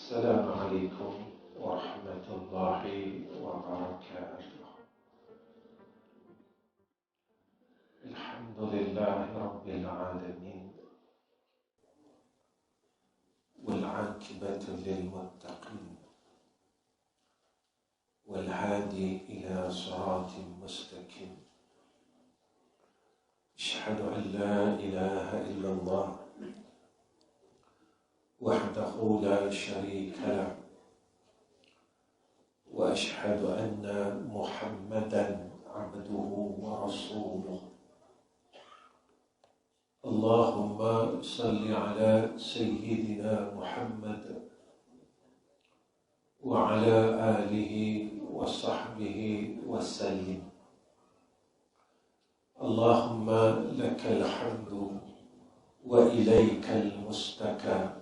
السلام عليكم ورحمة الله وبركاته. الحمد لله رب العالمين، والعاقبة للمتقين، والهادي إلى صراط مستقيم. أشهد أن لا إله إلا الله وحده لا شريك له، وأشهد أن محمدا عبده ورسوله. اللهم صل على سيدنا محمد وعلى آله وصحبه وسلم. اللهم لك الحمد وإليك المستكى،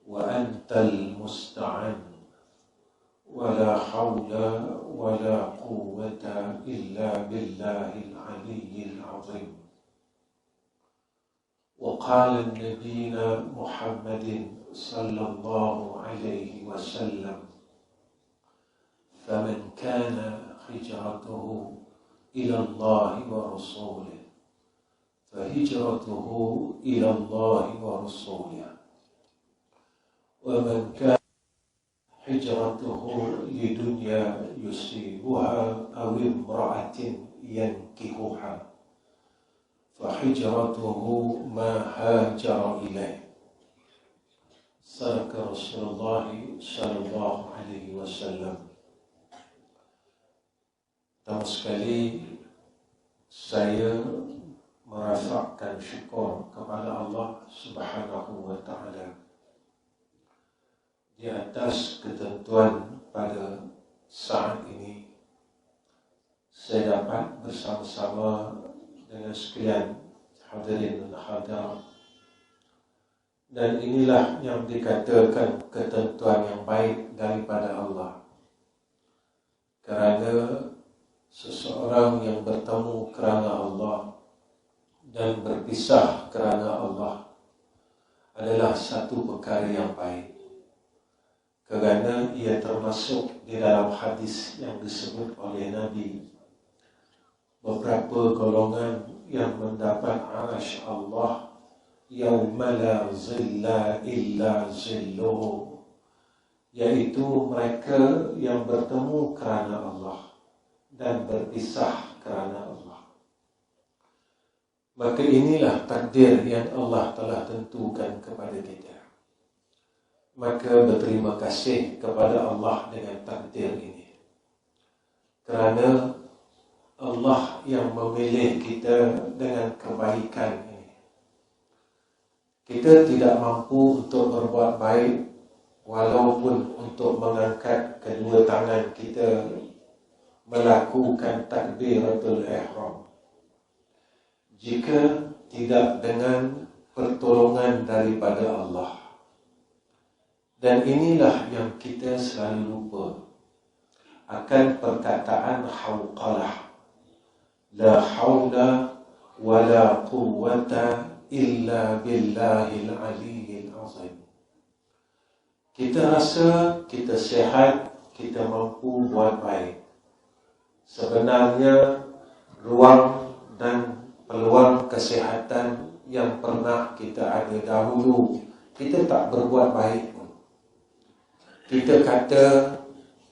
وأنت المستعان، ولا حول ولا قوة إلا بالله العلي العظيم. وقال نبينا محمد صلى الله عليه وسلم: فمن كان هجرته إلى الله ورسوله فهجرته إلى الله ورسوله، ومن كان هجرته لدنيا يصيبها أو امرأة ينكحها فهجرته ما هاجر إليه. صدق رسول الله صلى الله عليه وسلم. Pertama sekali saya merasakan syukur kepada Allah Subhanahu wa Ta'ala di atas ketentuan pada saat ini saya dapat bersama-sama dengan sekalian hadirin dan hadirat, dan inilah yang dikatakan ketentuan yang baik daripada Allah, kerana seseorang yang bertemu kerana Allah dan berpisah kerana Allah adalah satu perkara yang baik, kerana ia termasuk di dalam hadis yang disebut oleh Nabi, beberapa golongan yang mendapat arasy Allah yauma la zilla illa zilluhu, yaitu mereka yang bertemu kerana Allah dan berpisah kerana Allah. Maka inilah takdir yang Allah telah tentukan kepada kita. Maka berterima kasih kepada Allah dengan takdir ini, kerana Allah yang memilih kita dengan kebaikan ini. Kita tidak mampu untuk berbuat baik, walaupun untuk mengangkat kedua tangan kita melakukan takbiratul ihram, jika tidak dengan pertolongan daripada Allah. Dan inilah yang kita selalu lupa akan perkataan hauqalah, la haula wa la quwwata illa billahil aliyyil azim. Kita rasa kita sihat, kita mampu buat baik. Sebenarnya ruang dan peluang kesihatan yang pernah kita ada dahulu, kita tak berbuat baik pun. Kita kata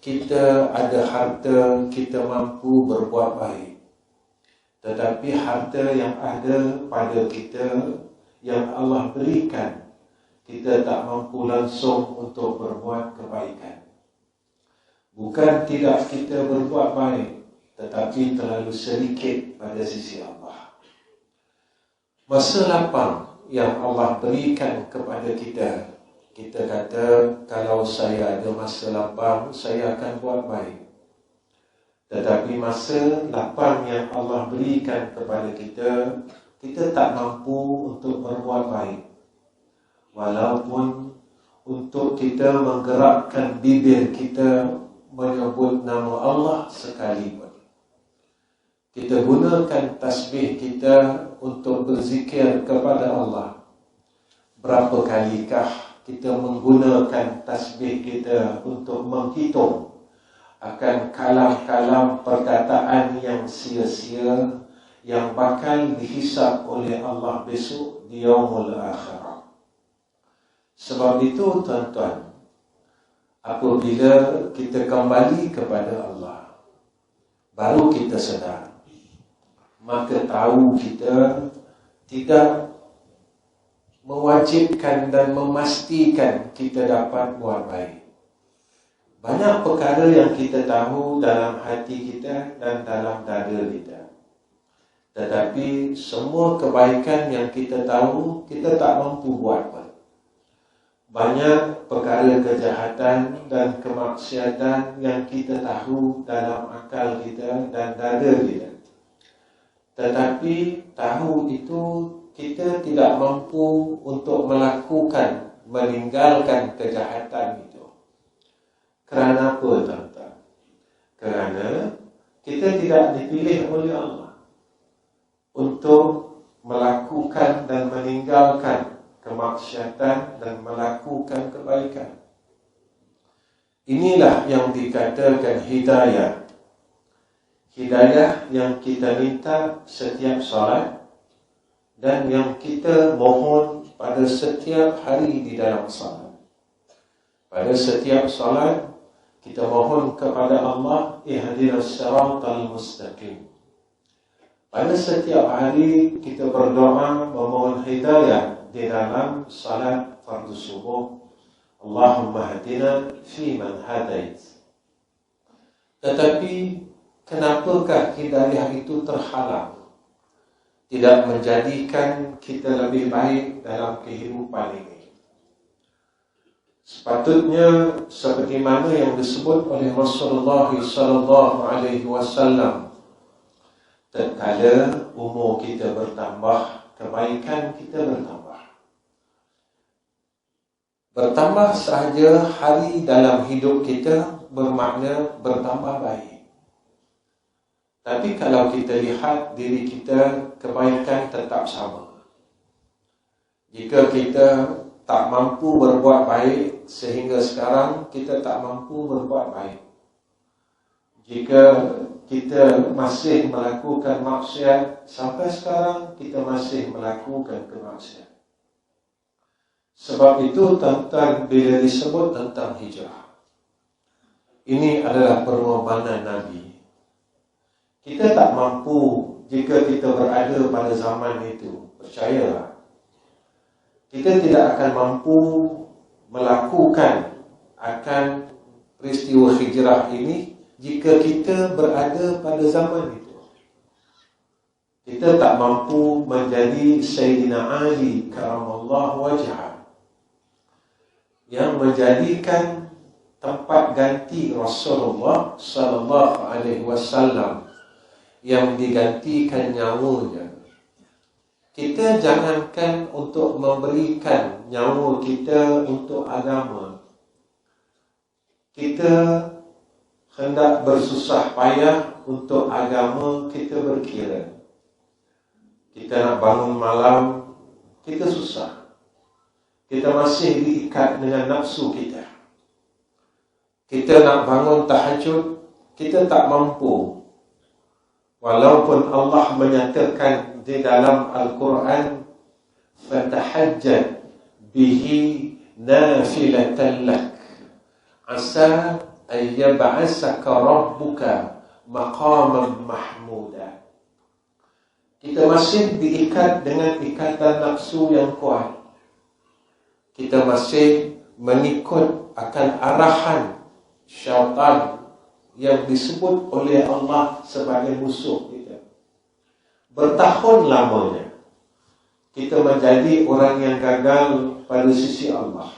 kita ada harta, kita mampu berbuat baik, tetapi harta yang ada pada kita, yang Allah berikan, kita tak mampu langsung untuk berbuat kebaikan. Bukan tidak kita berbuat baik, tetapi terlalu sedikit pada sisi Allah. Masa lapang yang Allah berikan kepada kita, kita kata, kalau saya ada masa lapang, saya akan buat baik. Tetapi masa lapang yang Allah berikan kepada kita, kita tak mampu untuk berbuat baik, walaupun untuk kita menggerakkan bibir kita menyebut nama Allah sekalipun. Kita gunakan tasbih kita untuk berzikir kepada Allah. Berapa kalikah kita menggunakan tasbih kita untuk menghitung akan kalam-kalam perkataan yang sia-sia yang bakal dihisab oleh Allah besok di yaumul akhirah. Sebab itu tuan-tuan, apabila kita kembali kepada Allah, baru kita sedar, maka tahu kita tidak mewajibkan dan memastikan kita dapat buat baik. Banyak perkara yang kita tahu dalam hati kita dan dalam dada kita. Tetapi semua kebaikan yang kita tahu, kita tak mampu buat pun. Banyak perkara kejahatan dan kemaksiatan yang kita tahu dalam akal kita dan dada kita. Tetapi tahu itu kita tidak mampu untuk melakukan, meninggalkan kejahatan itu. Kerana apa, tuan-tuan? Kerana kita tidak dipilih oleh Allah untuk melakukan dan meninggalkan kemaksiatan dan melakukan kebaikan. Inilah yang dikatakan hidayah. Hidayah yang kita minta setiap salat dan yang kita mohon pada setiap hari di dalam salat. Pada setiap salat kita mohon kepada Allah, ihdinas siratal mustaqim. Pada setiap hari kita berdoa memohon hidayah di dalam salat fardu subuh. Allahumma hadina fi man hadait. Tetapi kenapakah hidayah itu terhalang? Tidak menjadikan kita lebih baik dalam kehidupan ini. Sepatutnya seperti mana yang disebut oleh Rasulullah sallallahu alaihi wasallam, tatkala umur kita bertambah, kebaikan kita bertambah. Bertambah sahaja hari dalam hidup kita bermakna bertambah baik. Tapi kalau kita lihat diri kita, kebaikan tetap sama. Jika kita tak mampu berbuat baik sehingga sekarang, kita tak mampu berbuat baik. Jika kita masih melakukan maksiat sampai sekarang, kita masih melakukan kemaksiatan. Sebab itu tuan-tuan, bila disebut tentang hijrah, ini adalah pengorbanan Nabi. Kita tak mampu jika kita berada pada zaman itu. Percayalah, kita tidak akan mampu melakukan akan peristiwa hijrah ini jika kita berada pada zaman itu. Kita tak mampu menjadi Sayyidina Ali karamallahu wajhah, yang menjadikan tempat ganti Rasulullah sallallahu alaihi wasallam, yang digantikan nyawanya. Kita jangankan untuk memberikan nyawa kita untuk agama, kita hendak bersusah payah untuk agama kita berkira. Kita nak bangun malam, kita susah. Kita masih diikat dengan nafsu kita. Kita nak bangun tahajud, kita tak mampu. Walaupun Allah menyatakan di dalam Al-Quran, fatahajjad bihi nafilatan lak asa an yab'asaka rabbuka maqaman mahmuda. Kita masih diikat dengan ikatan nafsu yang kuat. Kita masih mengikut akan arahan syaitan yang disebut oleh Allah sebagai musuh kita. Bertahun lamanya kita menjadi orang yang gagal pada sisi Allah.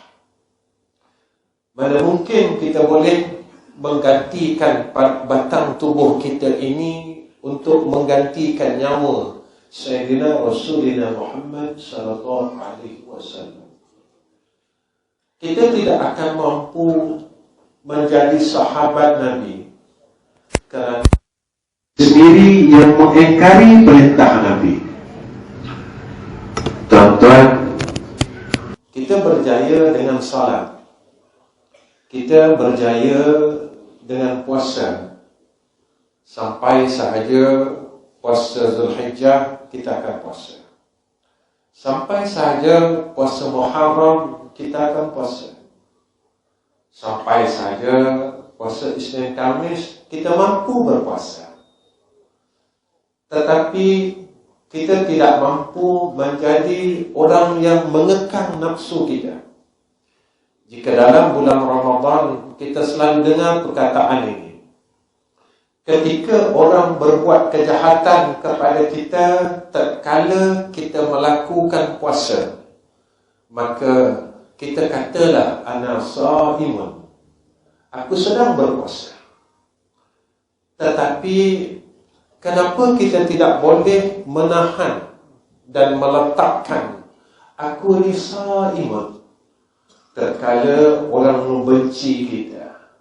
Mana mungkin kita boleh menggantikan batang tubuh kita ini untuk menggantikan nyawa Sayyidina Rasulina Muhammad sallallahu alaihi wasallam. Kita tidak akan mampu menjadi sahabat Nabi kerana sendiri yang mengingkari perintah Nabi. Tuan-tuan, kita kita berjaya dengan salat, kita berjaya dengan puasa, sampai sahaja puasa Zulhijjah kita akan puasa, sampai sahaja puasa Muharram kita akan puasa, sampai sahaja puasa Isnin Khamis kita mampu berpuasa. Tetapi kita tidak mampu menjadi orang yang mengekang nafsu kita. Jika dalam bulan Ramadan kita selalu dengar perkataan ini, ketika orang berbuat kejahatan kepada kita tatkala kita melakukan puasa, maka kita katalah ana shaimun, aku sedang berpuasa. Tetapi kenapa kita tidak boleh menahan dan meletakkan aku ni shaimun tatkala orang membenci kita?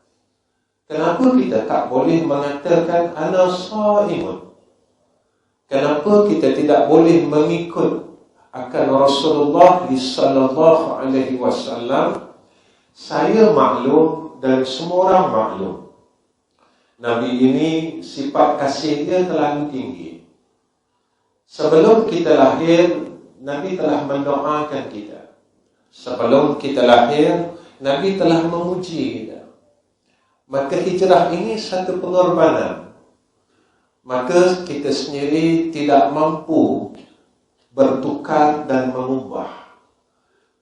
Kenapa kita tak boleh mengatakan ana shaimun? Kenapa kita tidak boleh mengikut akan Rasulullah sallallahu alaihi wasallam? Saya maklum dan semua orang maklum, Nabi ini sifat kasih dia terlalu tinggi. Sebelum kita lahir, Nabi telah mendoakan kita. Sebelum kita lahir, Nabi telah memuji kita. Maka hijrah ini satu pengorbanan. Maka kita sendiri tidak mampu bertukar dan mengubah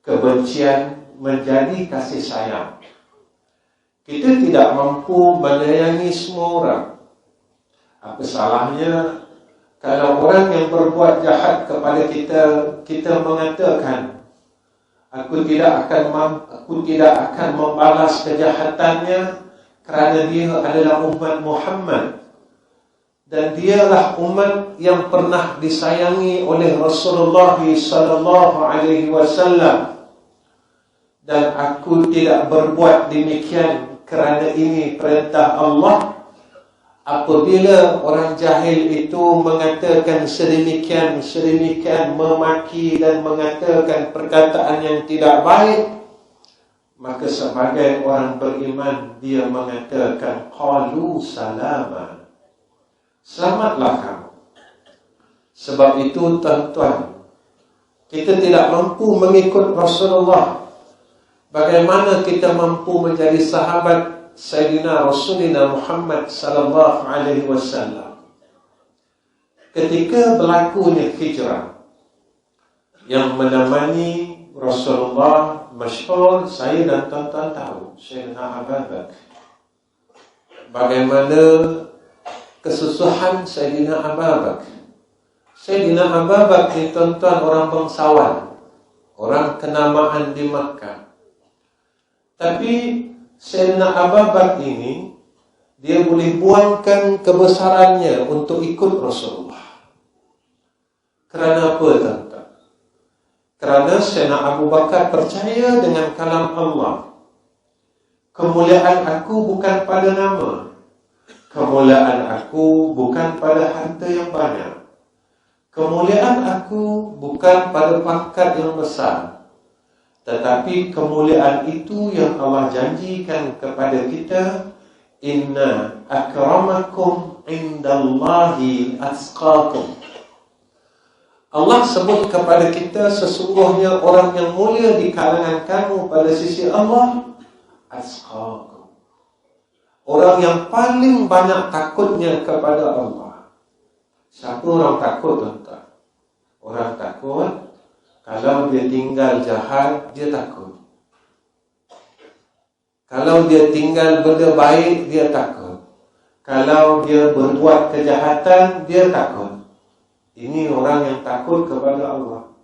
kebencian menjadi kasih sayang. Kita tidak mampu menyayangi semua orang. Apa salahnya kalau orang yang berbuat jahat kepada kita, kita mengatakan aku tidak akan membalas kejahatannya kerana dia adalah umat Muhammad dan dialah umat yang pernah disayangi oleh Rasulullah sallallahu alaihi wasallam, dan aku tidak berbuat demikian kerana ini perintah Allah. Apabila orang jahil itu mengatakan sedemikian, memaki dan mengatakan perkataan yang tidak baik, maka sebagai orang beriman dia mengatakan qalu salama, selamatlah kamu. Sebab itu tuan-tuan, kita tidak mampu mengikut Rasulullah. Bagaimana kita mampu menjadi sahabat Sayyidina Rasulina Muhammad sallallahu alaihi wasallam ketika berlakunya hijrah yang menemani Rasulullah? Masyhur, saya dan tuan-tuan tahu Sayyidina Abu Bakar, bagaimana kesusahan Sayyidina Abu Bakar. Sayyidina Abu Bakar ni tuan-tuan orang bangsawan, orang kenamaan di Makkah. Tapi Sayyidina Abu Bakar ini dia boleh buangkan kebesarannya untuk ikut Rasulullah. Kerana apa tuan-tuan? Kerana Sayyidina Abu Bakar percaya dengan kalam Allah. Kemuliaan aku bukan pada nama, kemuliaan aku bukan pada harta yang banyak, kemuliaan aku bukan pada pangkat yang besar, tetapi kemuliaan itu yang Allah janjikan kepada kita, inna akramakum indallahi atqakum. Allah sebut kepada kita sesungguhnya orang yang mulia di kalangan kamu pada sisi Allah atqakum, orang yang paling banyak takutnya kepada Allah. Siapa orang takut tuan-tuan? Orang takut kalau dia tinggal jahat, dia takut. Kalau dia tinggal benda baik, dia takut. Kalau dia berbuat kejahatan, dia takut. Ini orang yang takut kepada Allah.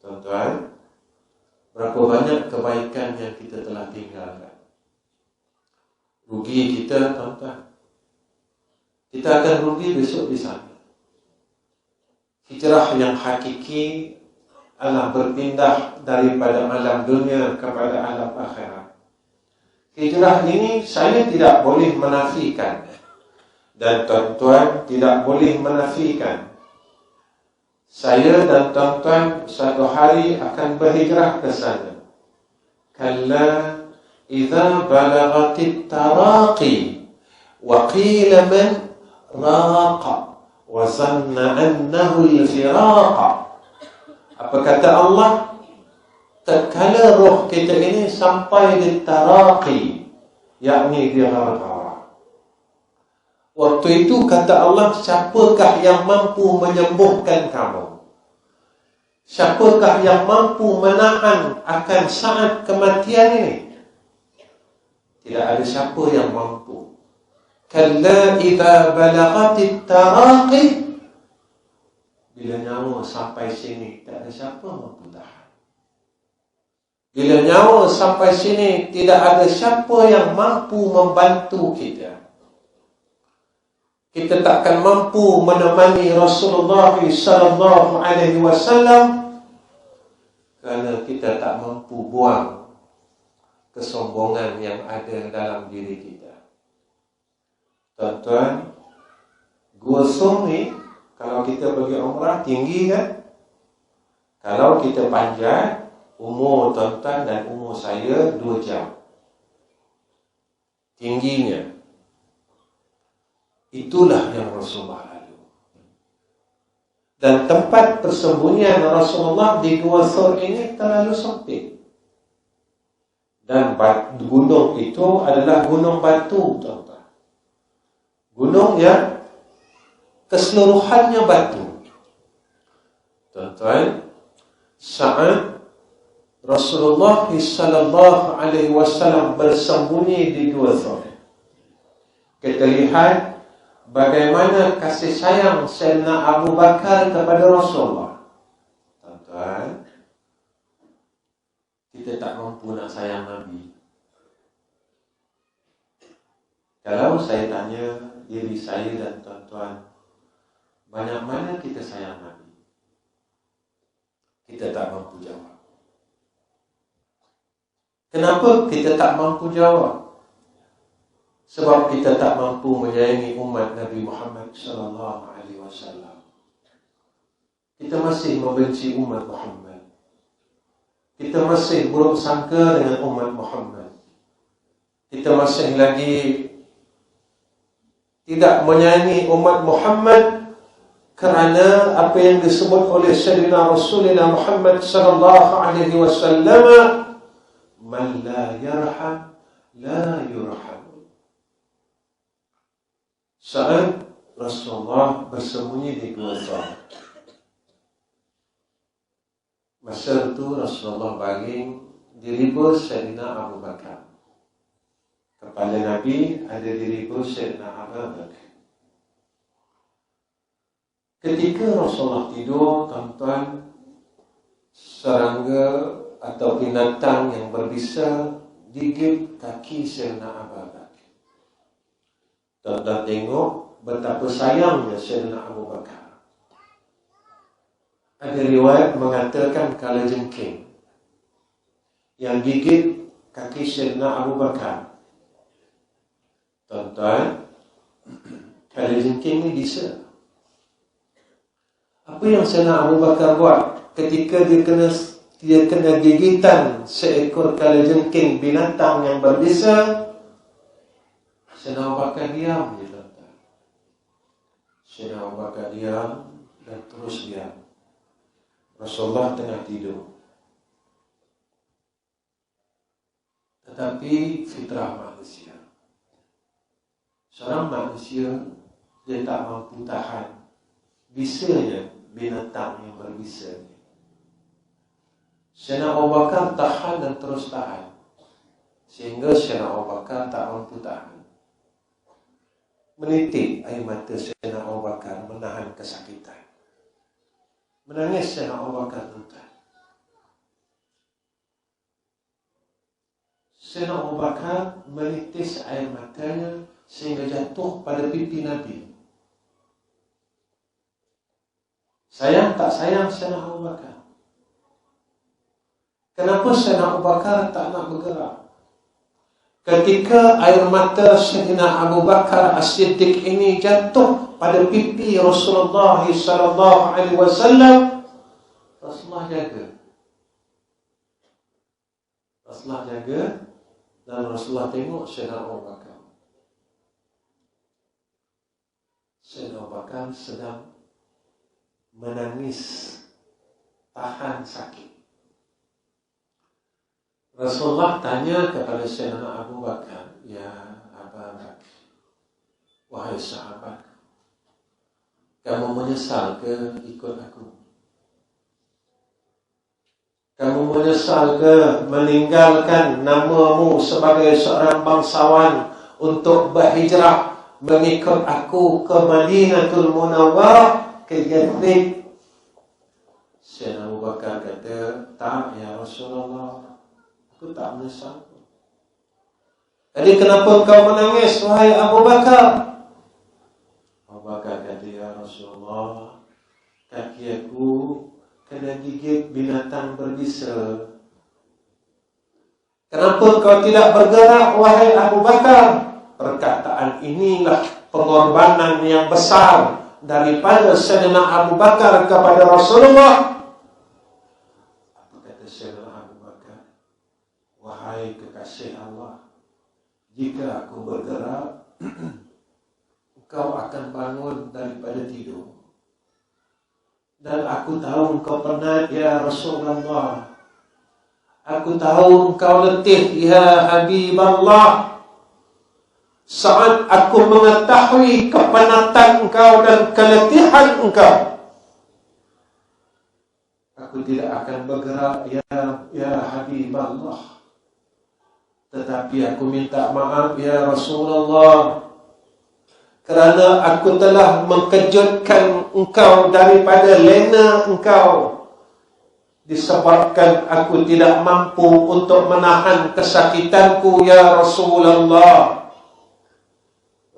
Tuan-tuan, berapa banyak kebaikan yang kita telah tinggalkan. Rugi kita, tuan-tuan. Kita akan rugi besok di sana. Hijrah yang hakiki adalah berpindah daripada alam dunia kepada alam akhirat. Hijrah ini saya tidak boleh menafikan, dan tuan-tuan tidak boleh menafikan. Saya dan tuan-tuan satu hari akan berhijrah ke sana. kalla idza balagatit taraqi wa qila man raqa wa zanna annahu al-firaqa. Apa kata Allah? Tatkala roh kita ini sampai di taraqi, yakni di gara-gara. Waktu itu kata Allah, siapakah yang mampu menyembuhkan kamu? Siapakah yang mampu menahan akan saat kematian ini? Tidak ada siapa yang mampu. Kalla idza balagatit taraqi, bila nyawa sampai sini, tak ada siapa mampu tahan. Bila nyawa sampai sini, tidak ada siapa yang mampu membantu kita. Kita takkan mampu menemani Rasulullah sallallahu alaihi wasallam kerana kita tak mampu buang kesombongan yang ada dalam diri kita. Tuan-tuan, Gua Song ni kalau kita pergi umrah tinggi kan? Kalau kita panjat, umur tuan-tuan dan umur saya 2 jam tingginya. Itulah yang Rasulullah lalu. Dan tempat persembunyian Rasulullah di Gua Thawr ini terlalu sempit. Dan gunung itu adalah gunung batu, tuan-tuan. Gunung yang keseluruhannya batu. Tuan-tuan, saat Rasulullah sallallahu alaihi wasallam bersembunyi di Gua Thawr, kita lihat bagaimana kasih sayang Sayyidina Abu Bakar kepada Rasulullah. Tuan-tuan, kita tak mampu nak sayang Nabi. Kalau saya tanya diri saya dan tuan-tuan, banyak mana kita sayang Nabi? Kita tak mampu jawab. Kenapa kita tak mampu jawab? Sebab kita tak mampu menyayangi umat Nabi Muhammad sallallahu alaihi wasallam. Kita masih membenci umat Muhammad. Kita masih buruk sangka dengan umat Muhammad. Kita masih lagi tidak menyayangi umat Muhammad kerana apa yang disebut oleh Sayyidina Rasulullah Muhammad sallallahu alaihi wasallam, man la yarham la yurham. Saat Rasulullah bersembunyi di Gua Thawr, masa itu Rasulullah baring di riba Sayyidina Abu Bakar. Kepala Nabi ada di riba Sayyidina Abu Bakar. Ketika Rasulullah tidur, tuan-tuan, serangga atau binatang yang berbisa gigit kaki Sayyidina Abu Bakar. Tuan-tuan tengok betapa sayangnya Sayyidina Abu Bakar. Ada riwayat mengatakan kalajengking yang gigit kaki Sayyidina Abu Bakar. Tuan-tuan, kalajengking ni bisa. Apa yang Sayyidina Abu Bakar buat ketika dia kena gigitan seekor kalajengking binatang yang berbisa? Sayyidina Abu Bakar diam je, tuan-tuan. Sayyidina Abu Bakar diam dan terus diam. Rasulullah tengah tidur. Tetapi fitrah manusia, seorang manusia dia tak mampu tahan bisanya binatang yang berbisa. Sayyidina Abu Bakar tahan dan terus tahan, sehingga Sayyidina Abu Bakar tak mampu tahan. Menitik air mata Sayyidina Abu Bakar menahan kesakitan. Menangis Sayyidina Abu Bakar, tuan-tuan. Sayyidina Abu Bakar menitis air matanya sehingga jatuh pada pipi Nabi. Sayang tak sayang Sayyidina Abu Bakar? Kenapa Sayyidina Abu Bakar tak nak bergerak? Ketika air mata Sayyidina Abu Bakar As-Siddiq ini jatuh pada pipi Rasulullah sallallahu alaihi wasallam, Rasulullah jaga. Rasulullah jaga, dan Rasulullah tengok Sayyidina Abu Bakar. Sayyidina Abu Bakar sedang menangis, tahan sakit. Rasulullah tanya kepada Sayyidina Abu Bakar, "Ya Abu Bakar, wahai sahabat, kamu menyesal ke ikut aku? Kamu menyesal ke meninggalkan namamu sebagai seorang bangsawan untuk berhijrah mengikut aku ke Madinatul Munawwarah, ke Yathrib?" Sayyidina Abu Bakar kata, "Tak ya Rasulullah, aku tak menyesal." "Jadi kenapa kau menangis wahai Abu Bakar?" Abu Bakar kata, "Ya Rasulullah, kaki aku kena gigit binatang berbisa." "Kenapa kau tidak bergerak wahai Abu Bakar?" Perkataan inilah pengorbanan yang besar daripada Sayyidina Abu Bakar kepada Rasulullah. Apa kata Sayyidina Abu Bakar? "Wahai kekasih Allah, jika aku bergerak, engkau akan bangun daripada tidur. Dan aku tahu engkau penat ya Rasulullah. Aku tahu engkau letih ya Habiballah. Saat aku mengetahui kepenatan engkau dan keletihan engkau, aku tidak akan bergerak ya Habiballah. Tetapi aku minta maaf ya Rasulullah, kerana aku telah mengkejutkan engkau daripada lena engkau, disebabkan aku tidak mampu untuk menahan kesakitanku ya Rasulullah."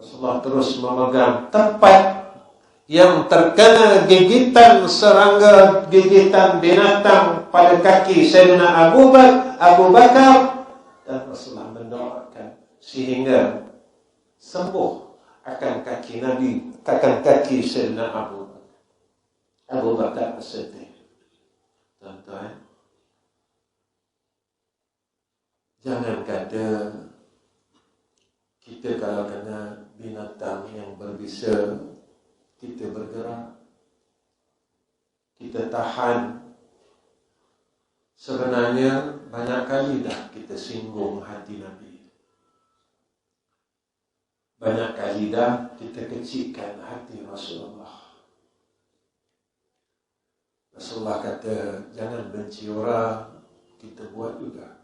Rasulullah terus memegang tempat yang terkena gigitan serangga, gigitan binatang pada kaki Sayyidina Abu Bakar, dan Rasulullah mendoakan sehingga sembuh akan kaki Nabi, akan kaki Sayyidina Abu Bakar As-Siddiq. Tuan-tuan, jangan kata kita kalau kena binatang yang berbisa, kita bergerak, kita tahan. Sebenarnya banyak kali dah kita singgung hati Nabi. Banyak kali dah kita kecilkan hati Rasulullah. Rasulullah kata, jangan benci orang, kita buat juga.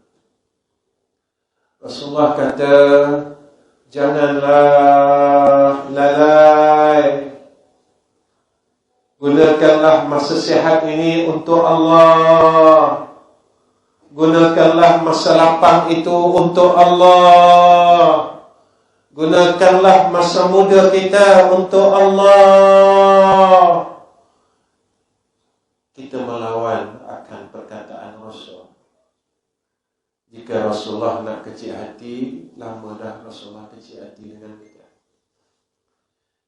Rasulullah kata, janganlah lalai. Gunakanlah masa sihat ini untuk Allah. Gunakanlah masa lapang itu untuk Allah. Gunakanlah masa muda kita untuk Allah. Kita melawan akan perkataan Rasul. Jika Rasulullah nak kecil hati, lama dah Rasulullah kecil hati dengan kita.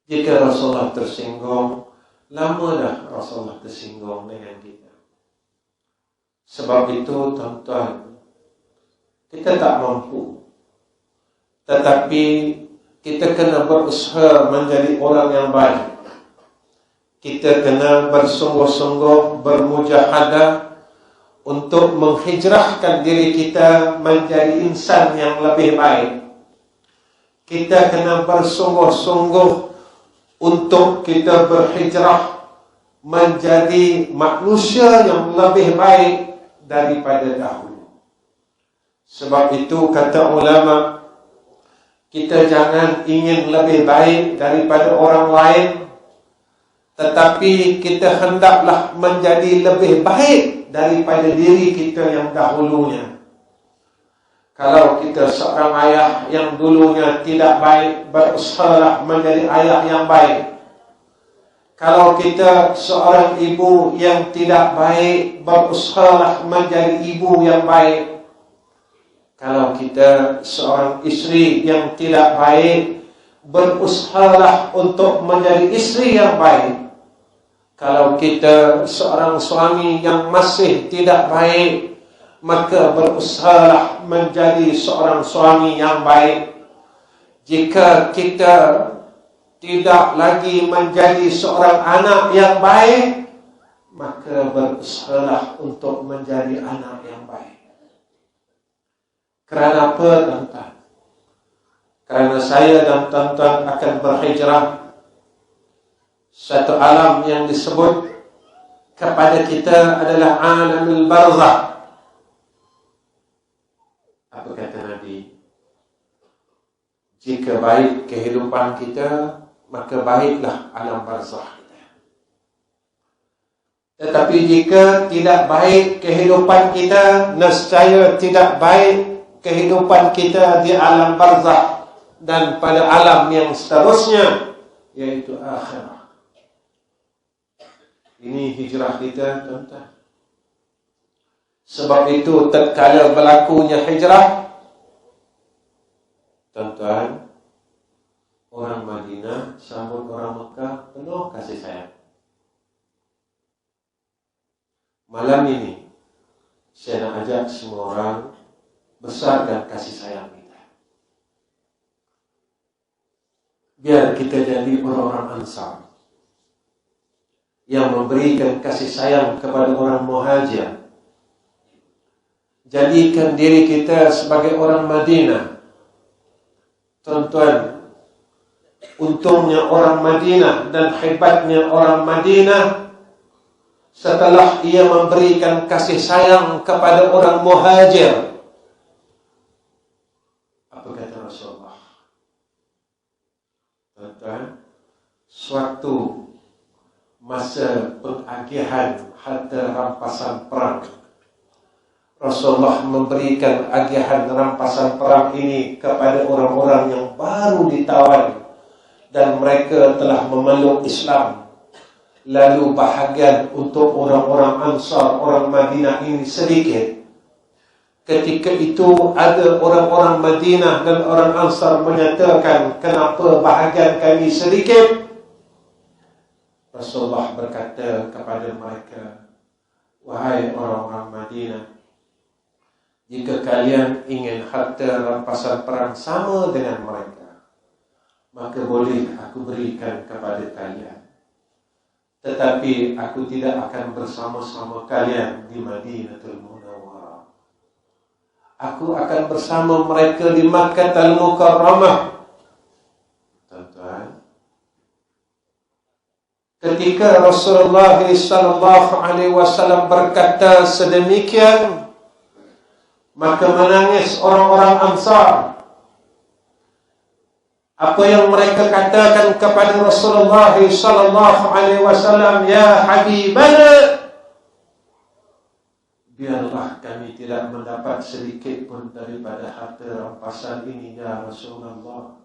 Jika Rasulullah tersinggung, lama dah Rasulullah tersinggung dengan kita. Sebab itu, tuan-tuan, kita tak mampu. Tetapi kita kena berusaha menjadi orang yang baik. Kita kena bersungguh-sungguh, bermujahadah untuk menghijrahkan diri kita menjadi insan yang lebih baik. Kita kena bersungguh-sungguh untuk kita berhijrah menjadi manusia yang lebih baik daripada dahulu. Sebab itu kata ulama, kita jangan ingin lebih baik daripada orang lain, tetapi kita hendaklah menjadi lebih baik daripada diri kita yang dahulunya. Kalau kita seorang ayah yang dulunya tidak baik, berusahalah menjadi ayah yang baik. Kalau kita seorang ibu yang tidak baik, berusahalah menjadi ibu yang baik. Kalau kita seorang isteri yang tidak baik, berusahalah untuk menjadi isteri yang baik. Kalau kita seorang suami yang masih tidak baik, maka berusahalah menjadi seorang suami yang baik. Jika kita tidak lagi menjadi seorang anak yang baik, maka berusahalah untuk menjadi anak yang baik. Kerana apa, tuan-tuan? Kerana saya dan tuan-tuan akan berhijrah satu alam yang disebut kepada kita adalah alamul barzakh. Apa kata Nabi? Jika baik kehidupan kita, maka baiklah alam barzakh kita. Tetapi jika tidak baik kehidupan kita, nescaya tidak baik kehidupan kita di alam barzakh dan pada alam yang seterusnya, yaitu akhirat. Ini hijrah kita, tuan-tuan. Sebab itu tatkala berlakunya hijrah, tuan-tuan, orang Madinah sambut orang Mekah penuh kasih sayang. Malam ini saya nak ajak semua orang besarkan kasih sayang kita. Biar kita jadi orang-orang Ansar yang memberikan kasih sayang kepada orang Muhajir. Jadikan diri kita sebagai orang Madinah. Tuan-tuan, untungnya orang Madinah dan hebatnya orang Madinah, setelah ia memberikan kasih sayang kepada orang Muhajir, apa kata Rasulullah? Tuan-tuan, suatu masa pengagihan harta rampasan perang, Rasulullah memberikan agihan rampasan perang ini kepada orang-orang yang baru ditawan dan mereka telah memeluk Islam. Lalu bahagian untuk orang-orang Ansar, orang Madinah ini sedikit. Ketika itu ada orang-orang Madinah dan orang Ansar menyatakan, kenapa bahagian kami sedikit? Rasulullah berkata kepada mereka, wahai orang-orang Madinah, jika kalian ingin harta rampasan perang sama dengan mereka, maka boleh aku berikan kepada kalian. Tetapi aku tidak akan bersama-sama kalian di Madinatul Munawwarah. Aku akan bersama mereka di Makkahul Mukarramah. Tuan-tuan, ketika Rasulullah SAW berkata sedemikian, maka menangis orang-orang Ansar. Apa yang mereka katakan kepada Rasulullah SAW, ya Habibana, biarlah kami tidak mendapat sedikit pun daripada harta rampasan ini, ya Rasulullah.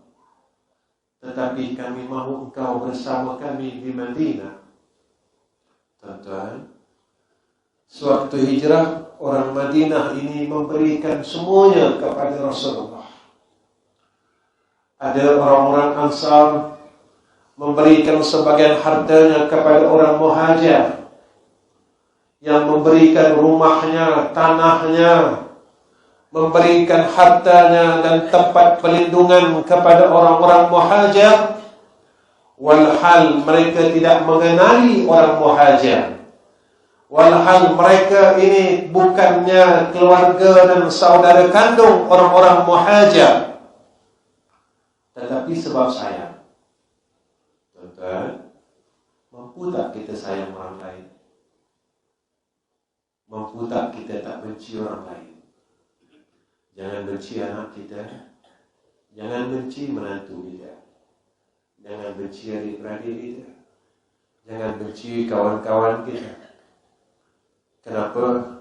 Tetapi kami mahu engkau bersama kami di Madinah. Tuan-tuan, sewaktu hijrah, orang Madinah ini memberikan semuanya kepada Rasulullah. Ada orang-orang Ansar memberikan sebagian hartanya kepada orang Muhajir, yang memberikan rumahnya, tanahnya, memberikan hartanya dan tempat pelindungan kepada orang-orang Muhajir, walhal mereka tidak mengenali orang Muhajir, walhal mereka ini bukannya keluarga dan saudara kandung orang-orang Muhajir, tetapi sebab sayang. Tuan-tuan, mampu tak kita sayang orang lain? Mampu tak kita tak benci orang lain? Jangan benci anak kita, jangan benci menantu kita, jangan benci adik-beradik kita, jangan benci kawan-kawan kita. Kenapa?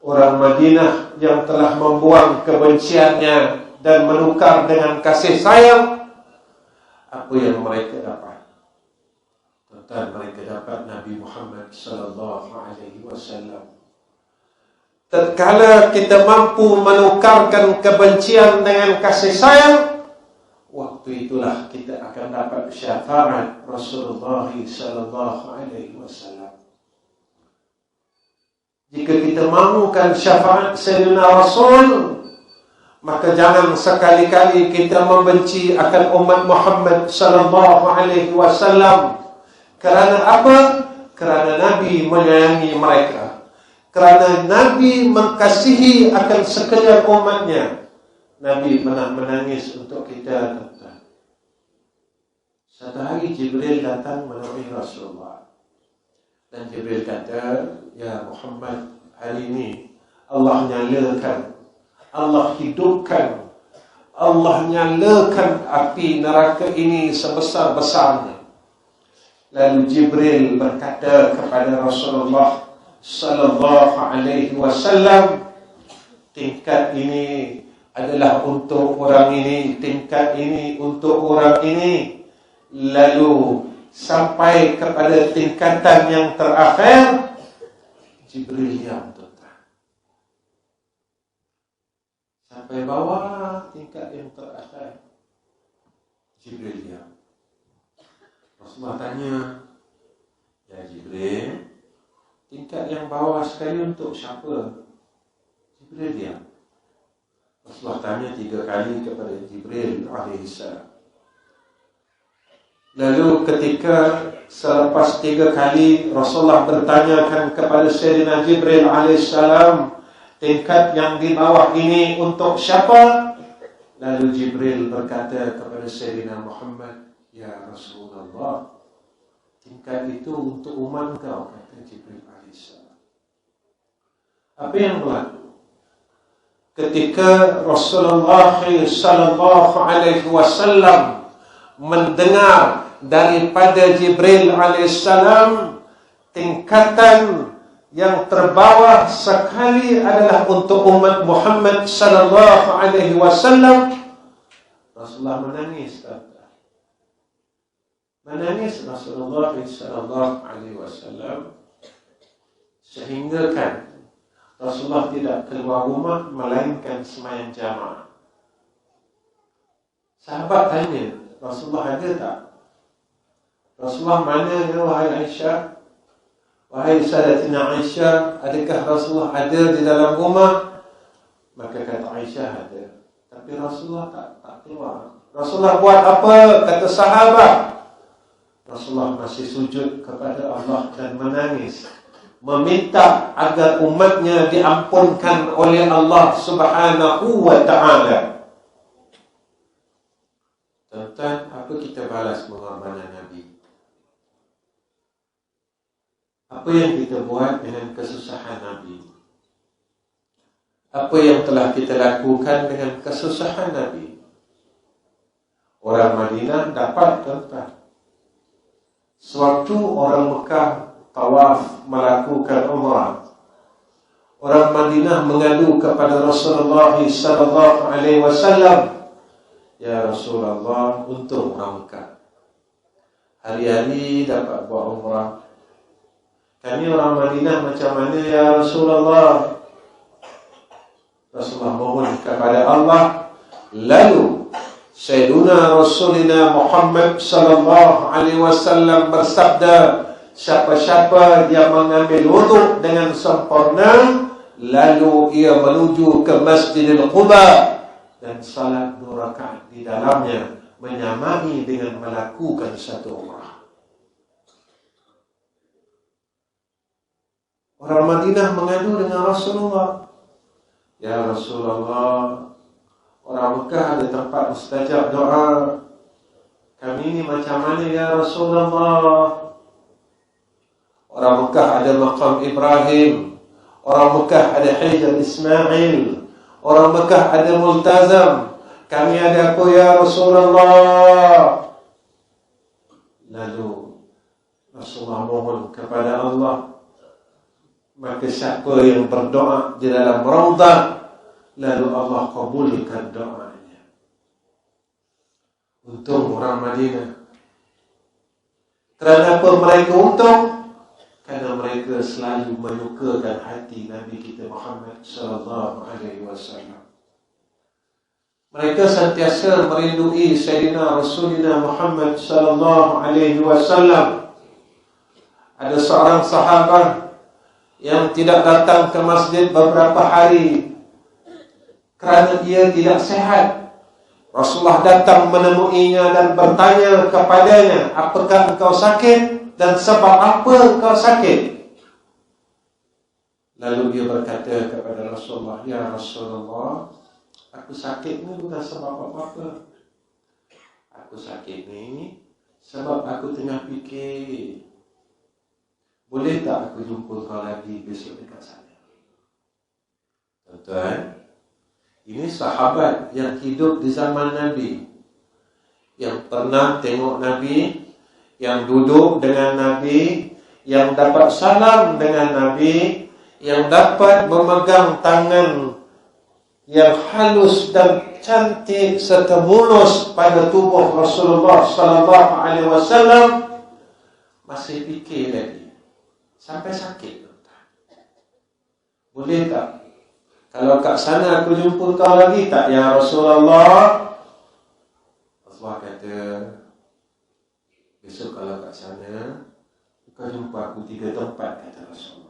Orang Madinah yang telah membuang kebenciannya dan menukar dengan kasih sayang, apa yang mereka dapat? Tuan-tuan, mereka dapat Nabi Muhammad SAW. Tatkala kita mampu menukarkan kebencian dengan kasih sayang, waktu itulah kita akan dapat syafaat Rasulullah SAW. Jika kita mahukan syafaat Sayyidina Rasul, maka jangan sekali-kali kita membenci akan umat Muhammad sallallahu alaihi wasallam. Kerana apa? Kerana Nabi menyayangi mereka. Kerana Nabi mengasihi akan sekalian umatnya. Nabi pernah menangis untuk kita, tuan-tuan. Satu hari Jibril datang menemui Rasulullah. Dan Jibril kata, "Ya Muhammad, hari ini Allah nyalakan, Allah hidupkan, Allah nyalakan api neraka ini sebesar-besarnya." Lalu Jibril berkata kepada Rasulullah sallallahu alaihi wasallam, "Tingkat ini adalah untuk orang ini, tingkat ini untuk orang ini." Lalu sampai kepada tingkatan yang terakhir, Jibril diam, tuan-tuan. Sampai bawah tingkat yang terakhir, Jibril diam. Rasulullah tanya, "Ya Jibril, tingkat yang bawah sekali untuk siapa?" Jibril diam. Rasulullah tanya 3 kali kepada Jibril alaihissalam. Lalu ketika selepas 3 kali Rasulullah bertanyakan kepada Sayyidina Jibril alaihissalam, tingkat yang di bawah ini untuk siapa? Lalu Jibril berkata kepada Sayyidina Muhammad, "Ya Rasulullah, tingkat itu untuk umat kau," kata Jibril alaihissalam. Apa yang berlaku? Ketika Rasulullah sallallahu alaihi wasallam mendengar daripada Jibril alaihissalam, tingkatan yang terbawah sekali adalah untuk umat Muhammad sallallahu alaihi wasallam, Rasulullah menangis. Menangis Rasulullah sallallahu alaihi wasallam, sehingga kan Rasulullah tidak keluar rumah melainkan sembahyang jamaah. Sahabat tanya, "Rasulullah ada tak?" "Rasulullah mana ya wahai Aisyah?" "Wahai Sayyidatina Aisyah, adakah Rasulullah ada di dalam rumah?" Maka kata Aisyah, "Ada." Tapi Rasulullah tak keluar. "Rasulullah buat apa?" kata sahabat. Rasulullah masih sujud kepada Allah dan menangis, meminta agar umatnya diampunkan oleh Allah Subhanahu wa ta'ala. Tuan-tuan, apa kita balas pengorbanan Nabi? Apa yang kita buat dengan kesusahan Nabi? Apa yang telah kita lakukan dengan kesusahan Nabi? Orang Madinah dapat, tuan-tuan. Sewaktu orang Mekah tawaf melakukan umrah, orang Madinah mengadu kepada Rasulullah sallallahu alaihi wasallam, "Ya Rasulullah, untung orang Mekah hari-hari dapat buat umrah. Kami orang Madinah macam mana ya Rasulullah?" Rasulullah mohon kepada Allah. Lalu Sayyiduna Rasulina Muhammad sallallahu alaihi wasallam bersabda, "Siapa-siapa dia mengambil wuduk dengan sempurna, lalu ia menuju ke Masjidil Quba dan salat 2 rakaat di dalamnya, menyamai dengan melakukan satu umrah." Orang Madinah mengadu dengan Rasulullah, "Ya Rasulullah, orang Mekah ada tempat mustajab doa. Kami ini macam mana ya Rasulullah? Orang Mekah ada maqam Ibrahim, orang Mekah ada Hajar Ismail, orang Mekah ada Multazam. Kami ada apa ya Rasulullah?" Lalu Rasulullah mohon kepada Allah. Maka siapa yang berdoa di dalam Raudhah, lalu Allah kabulkan doanya. Untung orang Madinah. Kerana apa mereka untung? Kerana mereka selalu menyukakan hati Nabi kita Muhammad sallallahu alaihi wasallam. Mereka sentiasa merindui Sayyidina Rasulina Muhammad sallallahu alaihi wasallam. Ada seorang sahabat yang tidak datang ke masjid beberapa hari kerana ia tidak sehat. Rasulullah datang menemuinya dan bertanya kepadanya, apakah engkau sakit dan sebab apa engkau sakit? Lalu dia berkata kepada Rasulullah, ya Rasulullah, aku sakit ni bukan sebab apa-apa. Aku sakit ni sebab aku tengah fikir, boleh tak aku jumpa kau lagi besok dekat sana? Tuan-tuan, ini sahabat yang hidup di zaman Nabi, yang pernah tengok Nabi, yang duduk dengan Nabi, yang dapat salam dengan Nabi, yang dapat memegang tangan yang halus dan cantik serta mulus pada tubuh Rasulullah sallallahu alaihi wasallam, masih fikir lagi sampai sakit. Boleh tak kalau kat sana aku jumpa kau lagi tak ya Rasulullah? Rasulullah kata, besok kalau kat sana kau jumpa aku 3 tempat, kata Rasulullah.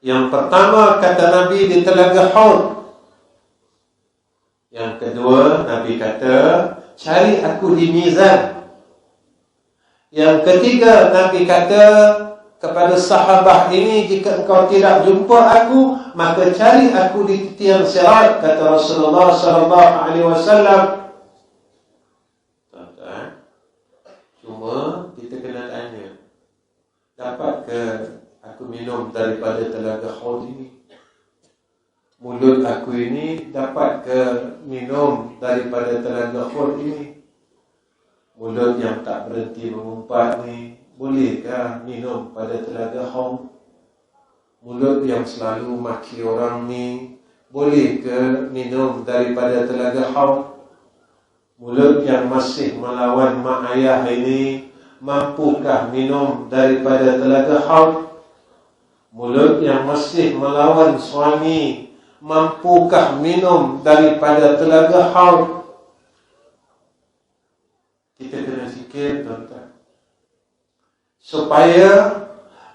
Yang pertama, kata Nabi, di Telaga Haud. Yang kedua, Nabi kata, cari aku di Mizan. Yang ketiga, Nabi kata kepada sahabat ini, jika engkau tidak jumpa aku, maka cari aku di tiang sirat, kata Rasulullah sallallahu alaihi wasallam. Tuan-tuan, cuma kita kena tanya, dapat ke aku minum daripada Telaga Haud ini? Mulut aku ini dapat ke minum daripada Telaga Haud ini? Mulut yang tak berhenti mengumpat ni, bolehkah minum pada Telaga Haud? Mulut yang selalu maki orang ni, boleh ke minum daripada Telaga Haud? Mulut yang masih melawan mak ayah ini, mampukah minum daripada Telaga Haud? Mulut yang masih melawan suami, mampukah minum daripada Telaga Haud? Kita kena fikir, tuan-tuan, supaya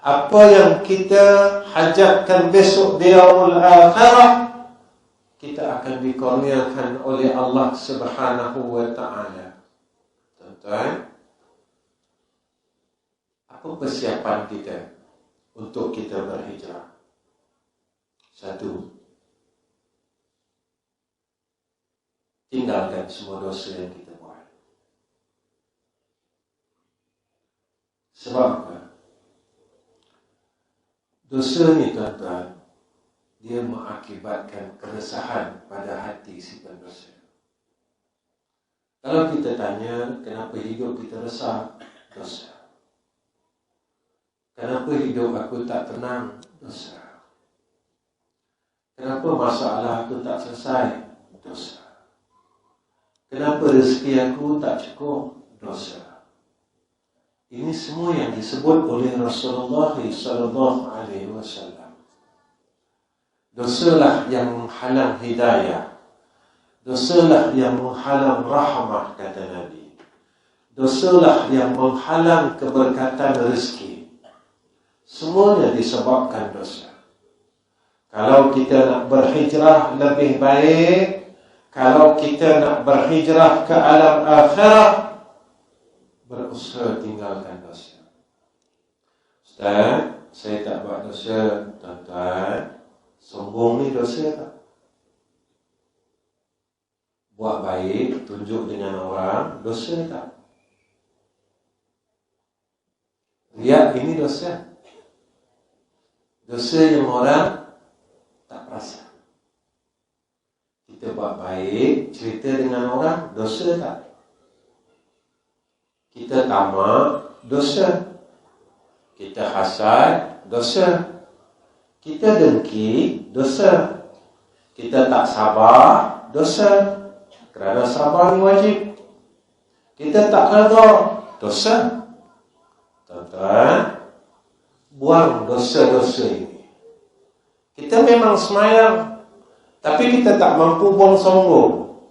apa yang kita hajatkan besok di yaumul akhirah, kita akan dikurniakan oleh Allah Subhanahu wa ta'ala. Tuan-tuan, apa persiapan kita untuk kita berhijrah? 1, tinggalkan semua dosa yang kita buat. Sebab apa? Dosa ni, tuan-tuan, dia mengakibatkan keresahan pada hati si pendosa. Kalau kita tanya, kenapa hidup kita resah? Dosa. Kenapa hidup aku tak tenang? Dosa. Kenapa masalah aku tak selesai? Dosa. Kenapa rezeki aku tak cukup? Dosa. Ini semua yang disebut oleh Rasulullah sallallahu alaihi wasallam. Dosalah yang menghalang hidayah. Dosalah yang menghalang rahmah, kata Nabi. Dosalah yang menghalang keberkatan rezeki. Semuanya disebabkan dosa. Kalau kita nak berhijrah lebih baik, kalau kita nak berhijrah ke alam akhirat, berusaha tinggalkan dosa. Ustaz, saya tak buat dosa. Tuan-tuan, sombong ni dosa tak? Buat baik, tunjuk dengan orang, dosa tak? Riak ini dosa. Dosa yang orang tak perasan. Kita buat baik, cerita dengan orang, dosa tak? Kita tamak, dosa. Kita hasad, dosa. Kita dengki, dosa. Kita tak sabar, dosa. Kerana sabar ni wajib. Kita tak redha, dosa. Tuan-tuan, buang dosa-dosa ini. Kita memang semayang, tapi kita tak mampu buang sombong.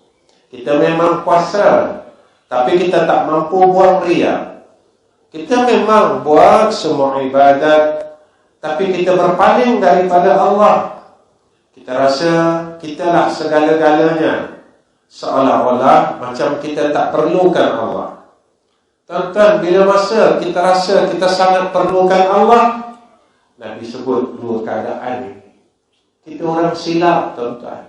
Kita memang puasa, tapi kita tak mampu buang riya. Kita memang buat semua ibadat, tapi kita berpaling daripada Allah. Kita rasa kitalah segala-galanya, seolah-olah macam kita tak perlukan Allah. Tuan-tuan, bila masa kita rasa kita sangat perlukan Allah, Nabi sebut dua keadaan ini. Kita orang silap, tuan-tuan.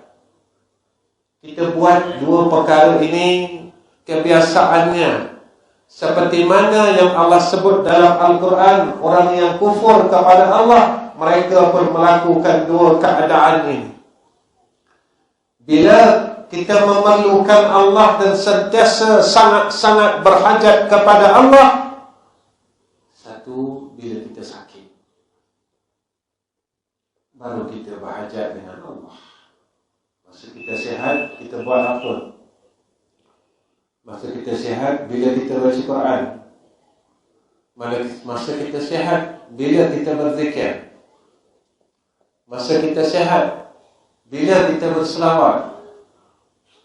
Kita buat dua perkara ini kebiasaannya. Seperti mana yang Allah sebut dalam Al-Quran, orang yang kufur kepada Allah, mereka pun melakukan dua keadaan ini. Bila kita memerlukan Allah dan sentiasa sangat-sangat berhajat kepada Allah, satu, bila kita sakit, baru kita berhajat dengan Allah. Masa kita sihat, kita buat apa? Masa kita sihat, bila kita baca Quran. Masa kita sihat, bila kita berzikir. Masa kita sihat, bila kita berselawat.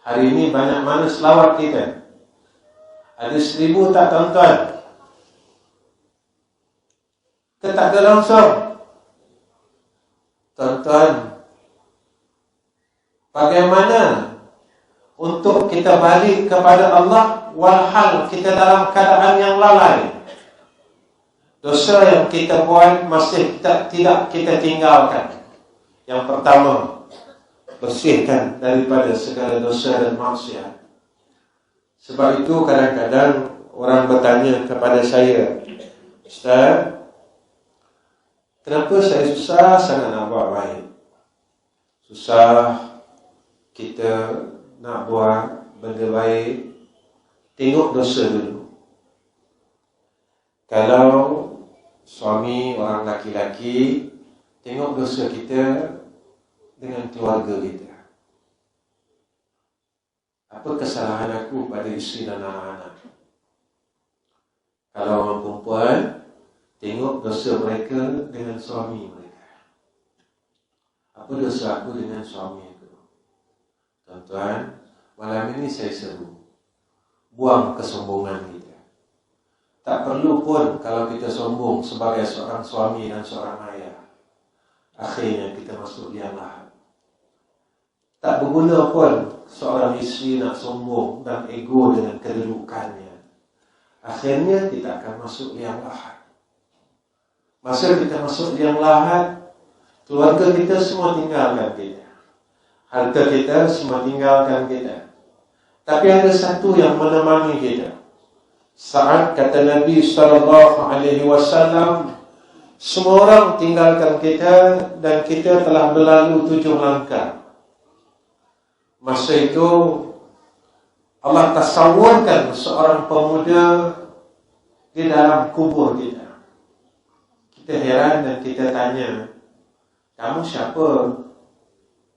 Hari ini banyak mana selawat kita? Ada 1000 tak, tuan-tuan? Kita tak ada langsung. Tuan-tuan, bagaimana untuk kita balik kepada Allah walhal kita dalam keadaan yang lalai? Dosa yang kita buat masih tidak kita tinggalkan. Yang pertama, bersihkan daripada segala dosa dan maksiat. Sebab itu kadang-kadang orang bertanya kepada saya, Ustaz, kenapa saya susah sangat nak buat baik? Susah kita nak buat benda baik. Tengok dosa dulu. Kalau suami orang laki-laki, tengok dosa kita dengan keluarga kita. Apa kesalahan aku pada isteri dan anak-anak? Kalau orang perempuan, tengok dosa mereka dengan suami mereka. Apa dosa aku dengan suami aku? Tuan-tuan, malam ini saya seru, buang kesombongan kita. Tak perlu pun kalau kita sombong sebagai seorang suami dan seorang ayah, akhirnya kita masuk liang lahat. Tak berguna pun seorang isteri nak sombong dan ego dengan kedudukannya, akhirnya kita akan masuk liang lahat. Masa kita masuk liang lahat, keluarga kita semua tinggalkan kita, harta kita semua tinggalkan kita. Tapi ada satu yang menemani kita. Saat kata Nabi SAW, semua orang tinggalkan kita dan kita telah berlalu 7 langkah. Masa itu Allah tasawurkan seorang pemuda di dalam kubur kita. Kita heran dan kita tanya, kamu siapa?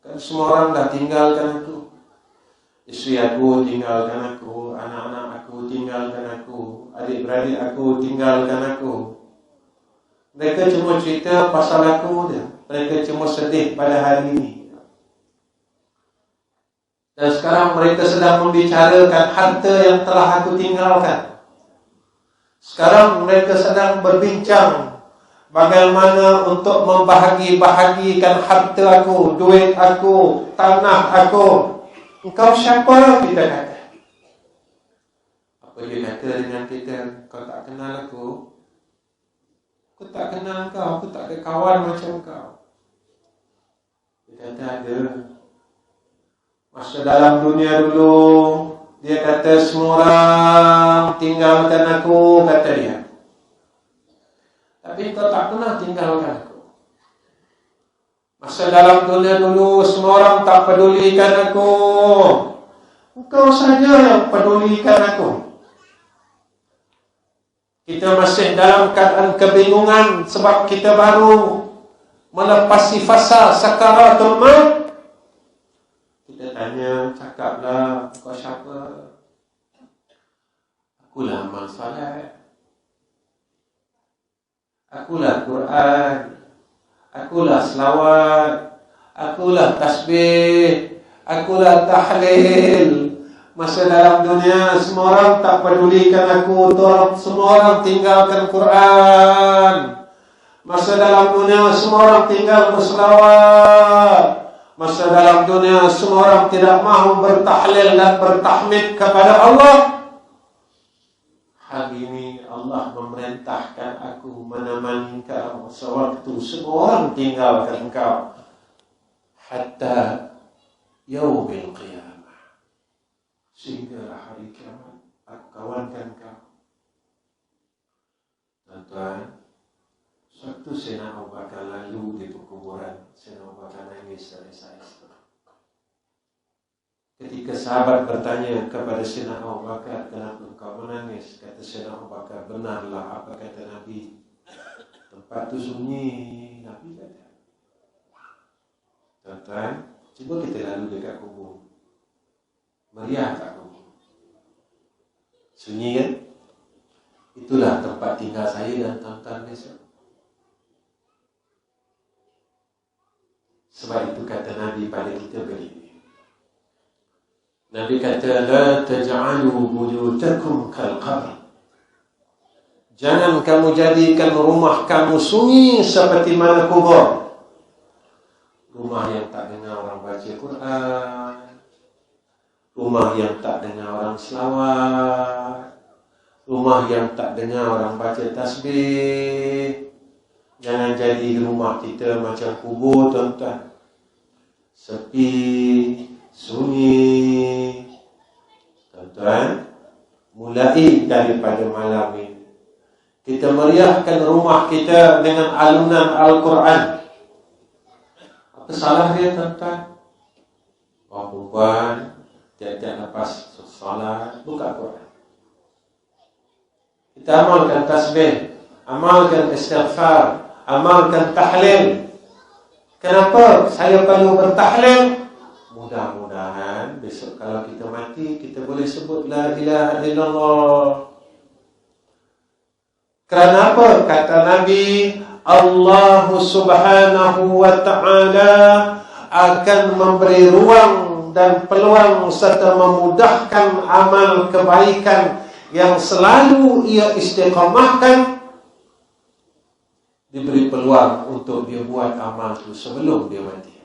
Kan semua orang dah tinggalkan aku. Isteri aku tinggalkan aku, anak-anak aku tinggalkan aku, adik-beradik aku tinggalkan aku. Mereka cuma cerita pasal aku je. Mereka cuma sedih pada hari ini. Dan sekarang mereka sedang membicarakan harta yang telah aku tinggalkan. Sekarang mereka sedang berbincang bagaimana untuk membahagi-bahagikan harta aku, duit aku, tanah aku. Engkau siapa? Kita kata. Apa dia kata dengan kita? Kau tak kenal aku. Aku tak kenal kau. Aku tak ada kawan macam kau. Dia kata ada. Masa dalam dunia dulu, dia kata semua orang tinggalkan aku, kata dia. Tapi kau tak pernah tinggalkan aku. Masa dalam dunia dulu, semua orang tak pedulikan aku. Engkau saja yang pedulikan aku. Kita masih dalam keadaan kebingungan sebab kita baru melepasi fasa sakaratul maut. Kita tanya, cakaplah, kau siapa? Akulah amal salat, akulah Quran, akulah selawat, akulah tasbih, akulah tahlil. Masa dalam dunia semua orang tak pedulikan aku, semua orang tinggalkan Quran. Masa dalam dunia semua orang tinggal berselawat. Masa dalam dunia semua orang tidak mahu bertahlil dan bertahmid kepada Allah. Hari ini Allah memerintahkan aku menemani engkau sewaktu semua orang tinggalkan engkau. Hatta yaumil qiyamah. Sehingga hari kiamat aku kawankan kau. Tuan-tuan, suatu Sayyidina Abu Bakar lalu di kuburan, Sayyidina Abu Bakar nangis dari saya. Ketika sahabat bertanya kepada Sayyidina Abu Bakar, kenapa engkau menangis? Kata Sayyidina Abu Bakar, benarlah apa kata Nabi. Tempat itu sunyi, Nabi kata. Tuan-tuan, cuba kita lalu dekat kubur. Meriah tak kubur? Sunyi kan? Itulah tempat tinggal saya dan tuan-tuan besok. Sebab itu kata Nabi pada kita begini. Nabi kata, la taj'alu buyutakum kal qabr. Jangan kamu jadikan rumah kamu sunyi seperti mana kubur. Rumah yang tak dengar orang baca Quran, rumah yang tak dengar orang selawat, rumah yang tak dengar orang baca tasbih. Jangan jadi rumah kita macam kubur, tuan-tuan. Sepi, sunyi. Tuan-tuan, mulai daripada malam ini kita meriahkan rumah kita dengan alunan Al-Quran. Apa salah dia, tuan-tuan? Orang perempuan tiap-tiap lepas solat buka Quran. Kita amalkan tasbih, amalkan istighfar, amalkan tahlil. Kenapa saya perlu bertahlil? Mudah-mudahan besok kalau kita mati, kita boleh sebut la ilaha illallah. Kerana apa? Kata Nabi, Allah subhanahu wa ta'ala akan memberi ruang dan peluang serta memudahkan amal kebaikan yang selalu ia istiqamahkan. Diberi peluang untuk dia buat amal itu sebelum dia mati.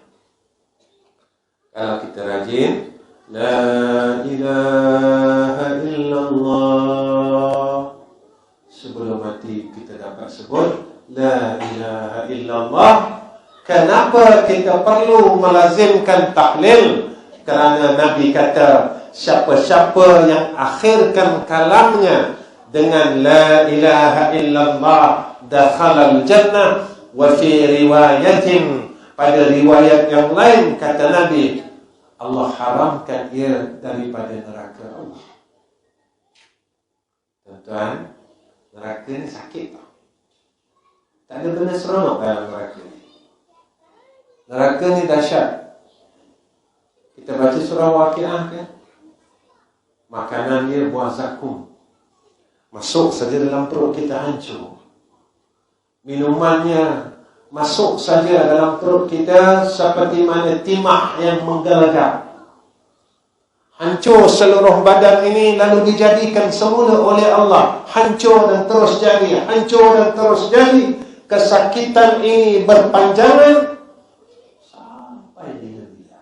Kalau kita rajin, la ilaha illallah, sebelum mati kita dapat sebut la ilaha illallah. Kenapa kita perlu melazimkan tahlil? Kerana Nabi kata, siapa-siapa yang akhirkan kalamnya dengan la ilaha illallah dakhalal jannah. Wa fi riwayatin, pada riwayat yang lain kata Nabi, Allah haramkan ia daripada neraka Allah. Tuan-tuan, neraka ni sakit tak? Tak ada benda seronok dalam neraka ni. Neraka ni dahsyat. Kita baca surah Waqiah kan? Makanan dia buah zakum, masuk saja dalam perut kita hancur. Minumannya masuk saja dalam perut kita seperti mana timah yang menggelegak. Hancur seluruh badan ini lalu dijadikan semula oleh Allah. Hancur dan terus jadi, hancur dan terus jadi. Kesakitan ini berpanjangan sampai bila.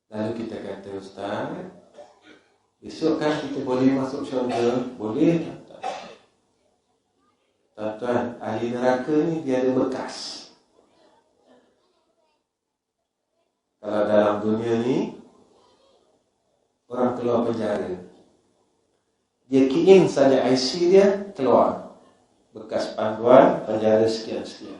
Lalu kita kata, Ustaz, besok kan kita boleh masuk syurga? Boleh. Tuan-tuan, ahli neraka ni dia ada bekas. Kalau dalam dunia ni, orang keluar penjara, dia key in saja IC dia, keluar bekas panduan penjara sekian-sekian.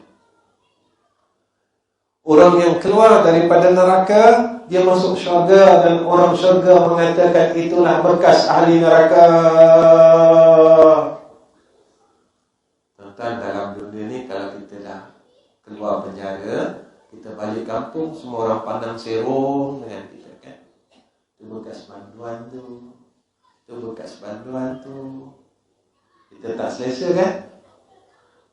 Orang yang keluar daripada neraka, dia masuk syurga, dan orang syurga mengatakan itulah bekas ahli neraka. Tuan-tuan, dalam dunia ni kalau kita dah keluar penjara, kita balik kampung, semua orang pandang serong dengan kita kan. Itu bekas panduan tu, itu bekas panduan tu. Kita tak selesa kan?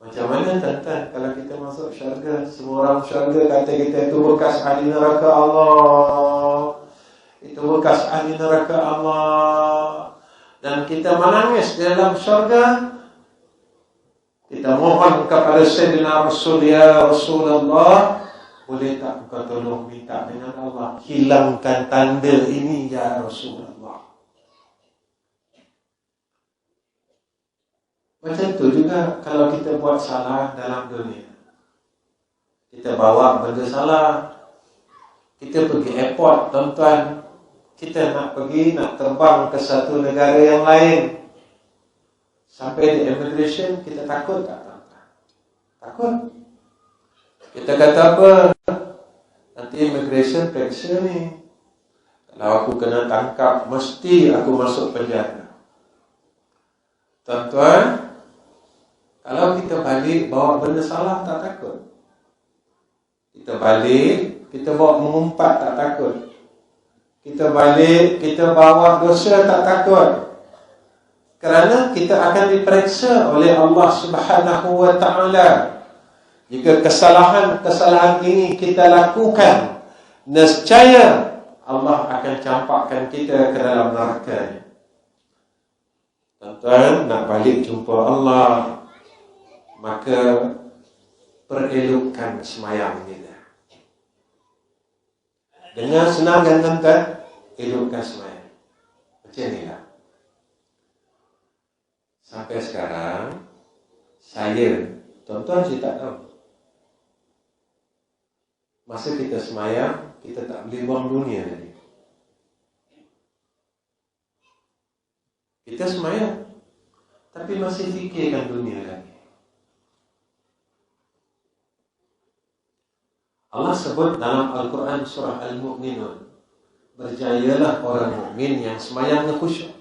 Macam mana tuan-tuan kalau kita masuk syurga, semua orang syurga kata kita itu bekas ahli neraka Allah, itu bekas ahli neraka Allah, dan kita menangis di dalam syurga. Kita mohon kepada Sayyidina Rasul, ya Rasulullah, boleh tak engkau tolong minta dengan Allah, hilangkan tanda ini ya Rasulullah. Macam tu juga kalau kita buat salah dalam dunia. Kita bawa benda salah. Kita pergi airport, tuan-tuan. Kita nak terbang ke satu negara yang lain. Sampai di immigration, kita takut tak? Takut. Kita kata apa? Nanti immigration periksa ni. Kalau aku kena tangkap, mesti aku masuk penjara. Tuan-tuan, kalau kita balik bawa benda salah, tak takut. Kita balik, kita bawa mengumpat, tak takut. Kita balik, kita bawa dosa, tak takut. Kerana kita akan diperiksa oleh Allah Subhanahu wa ta'ala. Jika kesalahan ini kita lakukan, nescaya Allah akan campakkan kita ke dalam neraka. Tuan-tuan, nak balik jumpa Allah, maka perelokkan semayang kita. Dengan senang dan tuan-tuan, elokkan semayang. Macam ni lah. Sampai sekarang, tuan-tuan saya tak tahu. Masa kita semayang, kita tak boleh buang dunia lagi. Kita semayang, tapi masih fikirkan dunia lagi. Allah sebut dalam Al-Quran surah Al-Mu'minun, berjayalah orang mukmin yang semayangnya khusyuk.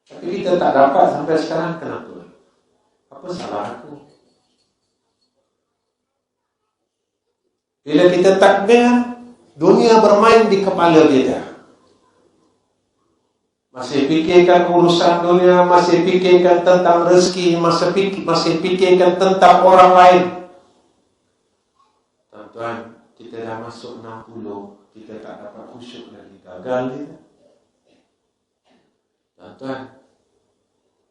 Tapi kita tak dapat sampai sekarang. Kenapa? Apa salah aku? Bila kita takbir, dunia bermain di kepala kita. Masih fikirkan urusan dunia, masih fikirkan tentang rezeki, masih fikirkan tentang orang lain. Tuan-tuan, kita dah masuk 60, kita tak dapat khusyuk lagi. Gagal kita. Tuan-tuan,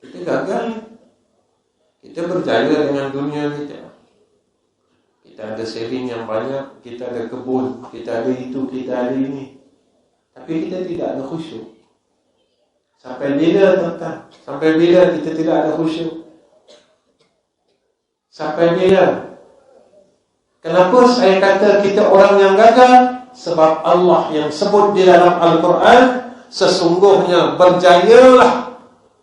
kita gagal. Kita berjaya dengan dunia kita. Kita ada saving yang banyak, kita ada kebun, kita ada itu, kita ada ini. Tapi kita tidak ada khusyuk. Sampai bila, tuan-tuan? Sampai bila kita tidak ada khusyuk? Sampai bila? Kenapa saya kata kita orang yang gagal? Sebab Allah yang sebut di dalam Al-Quran, sesungguhnya berjayalah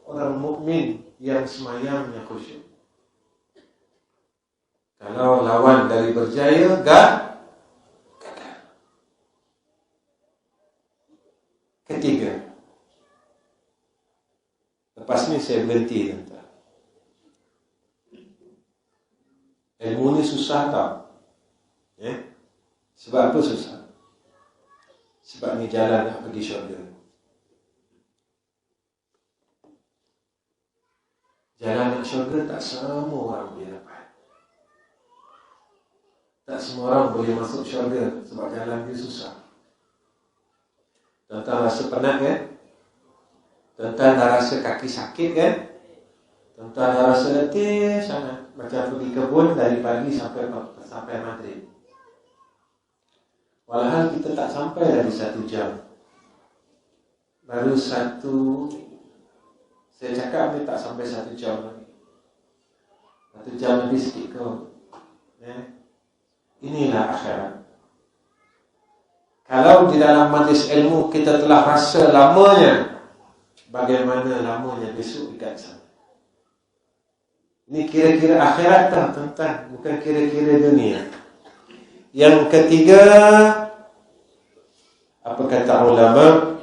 orang mukmin yang semayangnya khusyuk. Kalau lawan dari berjaya, gagal. Ketiga. Lepas ni saya berhenti, tuan-tuan. Ilmu ni susah tak? Sebab apa susah? Sebab ni jalan nak pergi syurga. Jalan nak syurga tak semua orang boleh dapat. Tak semua orang boleh masuk syurga sebab jalan dia susah. Tuan-tuan rasa penat kan? Tuan-tuan dah rasa kaki sakit kan? Tuan-tuan dah rasa letih sangat. Macam pergi kebun dari pagi sampai maghrib. Walhal kita tak sampai dari 1 jam. Baru saya cakap ni tak sampai 1 jam lagi. 1 jam lebih sikit kot. Inilah akhirat. Kalau di dalam majlis ilmu kita telah rasa lamanya, bagaimana lamanya besok dekat sana. Ini kira-kira akhirat tak, tuan-tuan? Bukan kira-kira dunia. Yang ketiga, apa kata ulama?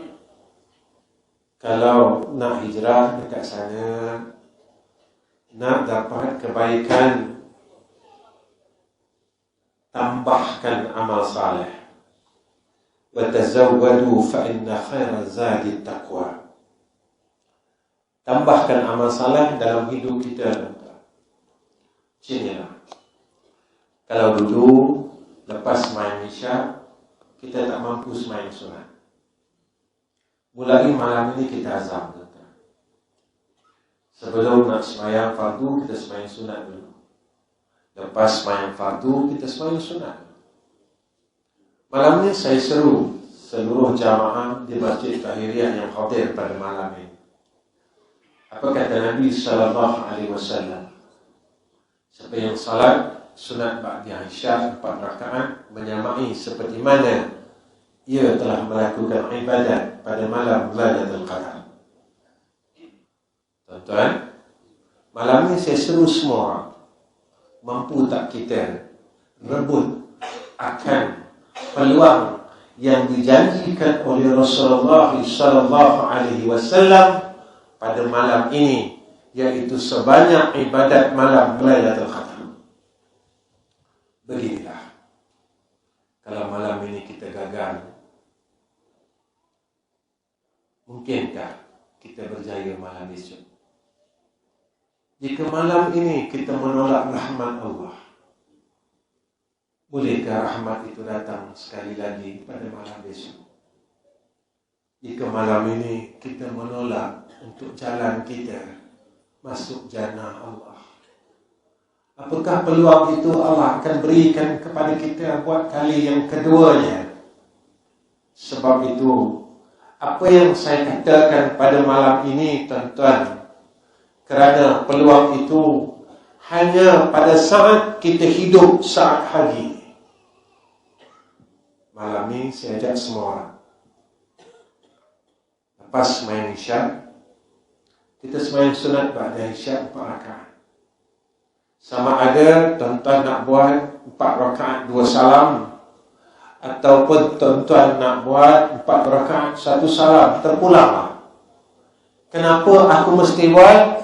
Kalau nak hijrah dekat sana, nak dapat kebaikan, tambahkan amal saleh. Wa tazawwadu fa inna khairaz zadi taqwa. Tambahkan amal saleh dalam hidup kita. Sinilah. Kalau dulu lepas main isyak, kita tak mampu semain sunat. Mulai malam ini kita azam. Sebelum nak sembahyang fardu, kita sembahyang sunat dulu. Lepas sembahyang fardu, kita sembahyang sunat. Malam ni saya seru seluruh jamaah di Masjid Tahiriyah yang hadir pada malam ini. Apa kata Nabi SAW? Siapa yang salat sunat ba'di Isya 4 rakaat menyamai seperti mana ia telah melakukan ibadat pada malam Lailatul Qadar. Tuan-tuan, malam ni saya seru semua orang. Mampu tak kita rebut akan peluang yang dijanjikan oleh Rasulullah SAW pada malam ini, yaitu sebanyak ibadat malam Lailatul Qadar. Beginilah, kalau malam ini kita gagal, mungkinkah kita berjaya malam esok? Jika malam ini kita menolak rahmat Allah, bolehkah rahmat itu datang sekali lagi pada malam besok? Jika malam ini kita menolak untuk jalan kita masuk jannah Allah, apakah peluang itu Allah akan berikan kepada kita buat kali yang keduanya? Sebab itu, apa yang saya katakan pada malam ini, tuan-tuan, kerana peluang itu hanya pada saat kita hidup saat hari. Malam ini saya ajak semua orang, lepas sembahyang Isya, kita sembahyang sunat ba'da Isya 4 rakaat. Sama ada tuan-tuan nak buat 4 rakaat 2 salam, ataupun tuan-tuan nak buat 4 rakaat 1 salam, terpulanglah. Kenapa aku mesti buat?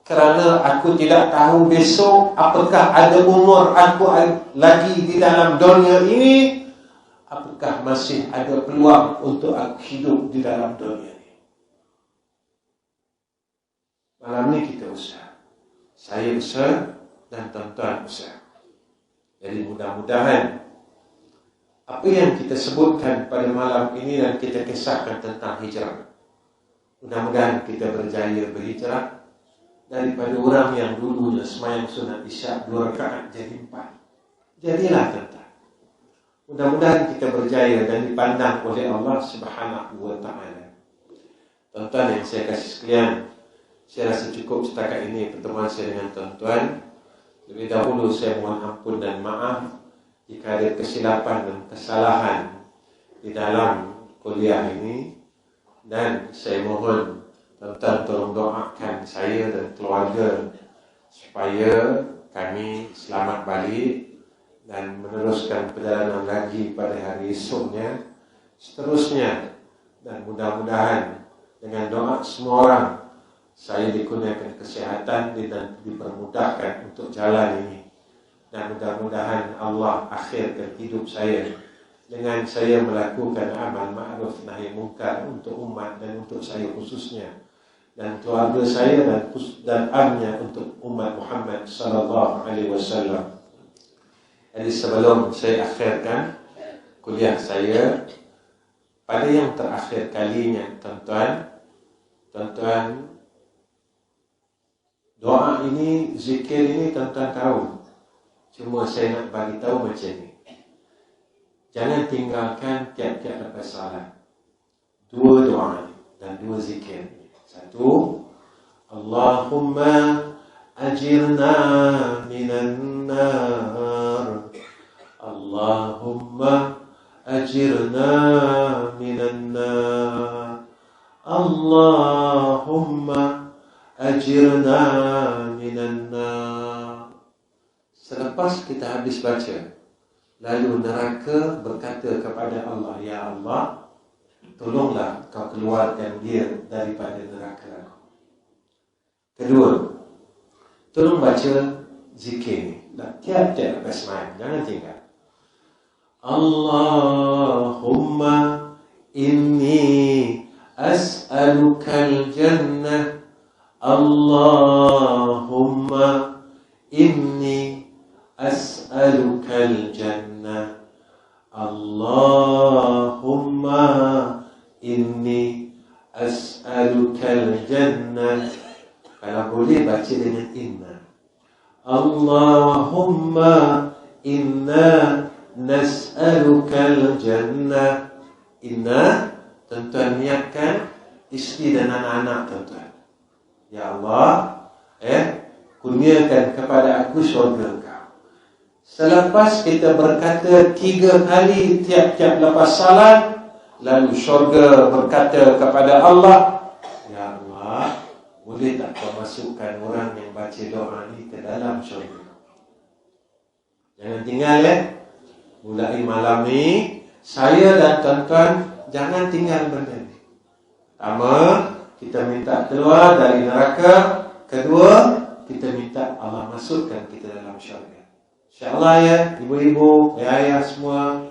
Kerana aku tidak tahu besok apakah ada umur aku lagi di dalam dunia ini, apakah masih ada peluang untuk aku hidup di dalam dunia ini. Malam ni kita usaha, saya usaha dan tuan-tuan usaha. Jadi mudah-mudahan apa yang kita sebutkan pada malam ini dan kita kisahkan tentang hijrah, mudah-mudahan kita berjaya berhijrah daripada orang yang dulunya sembahyang sunat Isya 2 rakaat jadi 4. Jadilah tuan-tuan. Mudah-mudahan kita berjaya dan dipandang oleh Allah Subhanahu wa Ta'ala. Tuan-tuan yang saya kasih sekalian, saya rasa cukup setakat ini pertemuan saya dengan tuan-tuan. Lebih dahulu saya mohon ampun dan maaf jika ada kesilapan dan kesalahan di dalam kuliah ini, dan saya mohon tuan-tuan tolong doakan saya dan keluarga supaya kami selamat balik dan meneruskan perjalanan lagi pada hari esoknya, seterusnya. Dan mudah-mudahan dengan doa semua orang, saya dikurniakan kesehatan dan dipermudahkan untuk jalan ini. Dan mudah-mudahan Allah akhirkan hidup saya dengan saya melakukan amal ma'ruf nahi mungkar untuk umat dan untuk saya khususnya, dan keluarga saya dan amnya untuk umat Muhammad sallallahu alaihi wasallam. Jadi sebelum saya akhirkan kuliah saya pada yang terakhir kalinya, tuan-tuan, doa ini, zikir ini tuan-tuan tahu. Cuma saya nak bagi tahu macam ni. Jangan tinggalkan tiap-tiap lepas salat 2 doa dan 2 zikir. 1, Allahumma ajirna minan nar. Allahumma ajirna minan nar. Allahumma ajirna minan nar. Selepas kita habis baca, lalu neraka berkata kepada Allah, ya Allah, tolonglah kau keluarkan dia daripada neraka aku. Kedua, tolong baca zikir ni. Tiap-tiap lepas sembahyang, jangan tinggal. Allahumma inni as'alukal jannah. Allahumma inni as'alukal jannah. Allahumma inni as'alukal jannah. Kalau boleh baca dengan inna. Allahumma inna nas'alukal jannah. Inna, tuan-tuan niatkan isteri dan anak-anak tuan-tuan. Ya Allah, kurniakan kepada aku syurga Kau. Selepas kita berkata 3 kali tiap-tiap lepas salat, lalu syurga berkata kepada Allah, Ya Allah, boleh tak Kau masukkan orang yang baca doa ni ke dalam syurga? Jangan tinggal mulai malam ni, saya dan tuan-tuan jangan tinggal benda ni. Pertama, kita minta keluar dari neraka. Kedua, kita minta Allah masukkan kita dalam syurga. InsyaAllah ibu-ibu, ayah semua,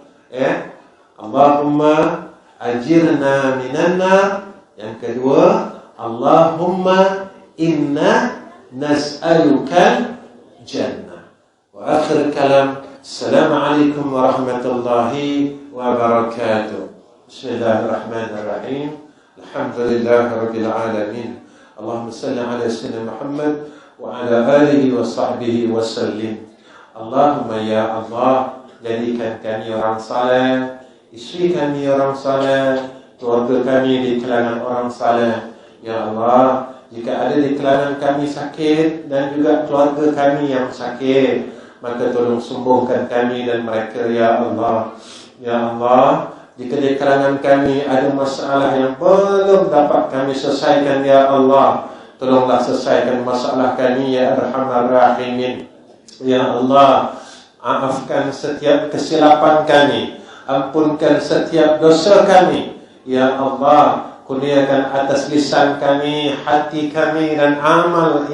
Allahumma ajirna minan nar. Yang kedua, Allahumma inna nas'alukal jannah. Wa akhir kalam, Assalamualaikum warahmatullahi wabarakatuh. Bismillahirrahmanirrahim. Alhamdulillahirabbil alamin. Allahumma salli ala sayyidina Muhammad wa ala alihi wa sahbihi wa sallim. Allahumma ya Allah, jadikan kami orang saleh, isteri kami orang saleh, keluarga kami di kalangan orang saleh. Ya Allah, jika ada di kalangan kami sakit dan juga keluarga kami yang sakit, maka tolong sembuhkan kami dan mereka ya Allah. Ya Allah, jika di kalangan kami ada masalah yang belum dapat kami selesaikan ya Allah, tolonglah selesaikan masalah kami ya Arhamar Rahimin. Ya Allah, maafkan setiap kesilapan kami, ampunkan setiap dosa kami. Ya Allah, kurniakan atas lisan kami, hati kami dan amal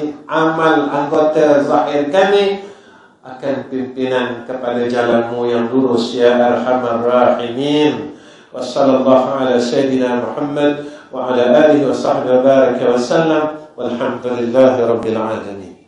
anggota zahir kami akan pimpinan kepada jalanmu yang lurus ya Arhamar Rahimin. Wa sallallahu ala sayyidina Muhammad wa ala alihi wa sahbihi wa baraka wa sallam. Walhamdulillahi rabbil alamin.